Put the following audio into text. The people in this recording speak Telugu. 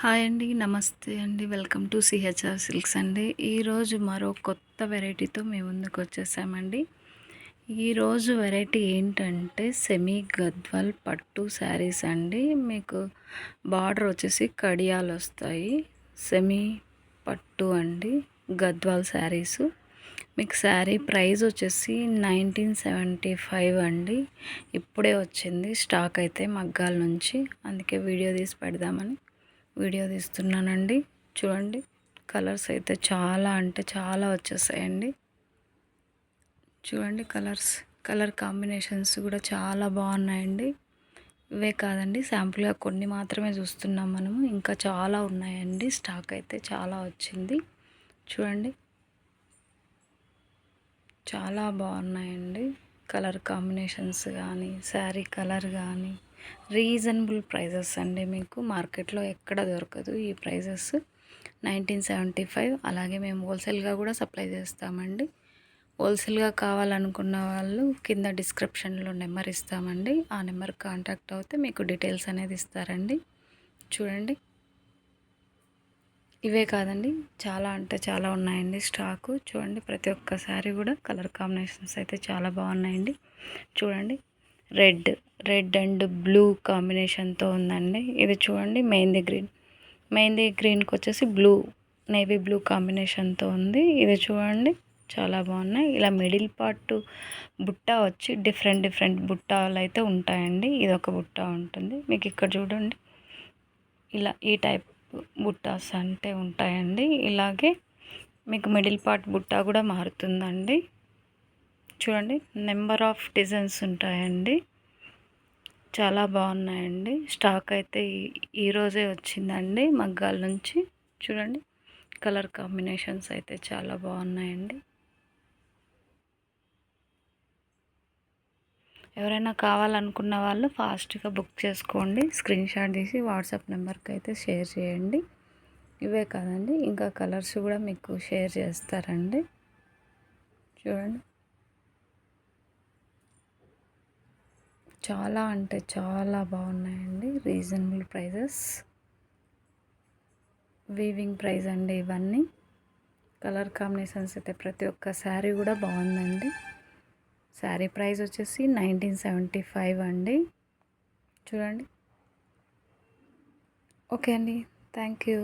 హాయ్ అండి. నమస్తే అండి. వెల్కమ్ టు సిహెచ్ఆర్ సిల్క్స్ అండి. ఈరోజు మరో కొత్త వెరైటీతో మీ ముందుకు వచ్చేసామండి. ఈరోజు వెరైటీ ఏంటంటే సెమీ గద్వాల్ పట్టు శారీస్ అండి. మీకు బార్డర్ వచ్చేసి కడియాలు వస్తాయి. సెమీ పట్టు అండి, గద్వాల్ శారీస్. మీకు శారీ ప్రైస్ వచ్చేసి 1975 అండి. ఇప్పుడే వచ్చింది స్టాక్ అయితే మగ్గాల నుంచి, అందుకే వీడియో తీసి పెడదామని వీడియో తీస్తున్నానండి. చూడండి, కలర్స్ అయితే చాలా అంటే చాలా వచ్చేసాయండి. చూడండి, కలర్ కాంబినేషన్స్ కూడా చాలా బాగున్నాయండి. ఇవే కాదండి, శాంపుల్గా కొన్ని మాత్రమే చూస్తున్నాం మనము, ఇంకా చాలా ఉన్నాయండి. స్టాక్ అయితే చాలా వచ్చింది. చూడండి, చాలా బాగున్నాయండి. కలర్ కాంబినేషన్స్ కానీ, శారీ కలర్ కానీ రీజనబుల్ ప్రైజెస్ అండి. మీకు మార్కెట్లో ఎక్కడ దొరకదు ఈ ప్రైజెస్. 1975. అలాగే మేము హోల్సేల్గా కూడా సప్లై చేస్తామండి. హోల్సేల్గా కావాలనుకున్న వాళ్ళు కింద డిస్క్రిప్షన్లో నెంబర్ ఇస్తామండి. ఆ నెంబర్ కాంటాక్ట్ అవుతే మీకు డీటెయిల్స్ అనేది ఇస్తారండి. చూడండి, ఇవే కాదండి, చాలా అంటే చాలా ఉన్నాయండి స్టాకు. చూడండి, ప్రతి ఒక్కసారి కూడా కలర్ కాంబినేషన్స్ అయితే చాలా బాగున్నాయండి. చూడండి, రెడ్ అండ్ బ్లూ కాంబినేషన్తో ఉందండి. ఇది చూడండి, మెహందీ గ్రీన్కి వచ్చేసి నేవీ బ్లూ కాంబినేషన్తో ఉంది. ఇది చూడండి, చాలా బాగున్నాయి. ఇలా మిడిల్ పార్ట్ బుట్ట వచ్చి డిఫరెంట్ బుట్టాలు అయితే ఉంటాయండి. ఇది ఒక బుట్ట ఉంటుంది మీకు. ఇక్కడ చూడండి, ఇలా ఈ టైప్ బుట్టాస్ అంటే ఉంటాయండి. ఇలాగే మీకు మిడిల్ పార్ట్ బుట్ట కూడా మారుతుందండి. చూడండి, నెంబర్ ఆఫ్ డిజైన్స్ ఉంటాయండి. చాలా బాగున్నాయండి. స్టాక్ అయితే ఈరోజే వచ్చిందండి మగ్గాల నుంచి. చూడండి, కలర్ కాంబినేషన్స్ అయితే చాలా బాగున్నాయండి. ఎవరైనా కావాలనుకున్న వాళ్ళు ఫాస్ట్గా బుక్ చేసుకోండి. స్క్రీన్ షాట్ తీసి వాట్సాప్ నెంబర్కి అయితే షేర్ చేయండి. ఇవే కాదండి, ఇంకా కలర్స్ కూడా మీకు షేర్ చేస్తారండి. చూడండి, చాలా అంటే చాలా బాగున్నాయండి. రీజనబుల్ ప్రైజెస్, వీవింగ్ ప్రైస్ అండి ఇవన్నీ. కలర్ కాంబినేషన్స్ అయితే ప్రతి ఒక్క శారీ కూడా బాగుందండి. శారీ ప్రైస్ వచ్చేసి 1975 అండి. చూడండి. ఓకే అండి, థ్యాంక్ యూ.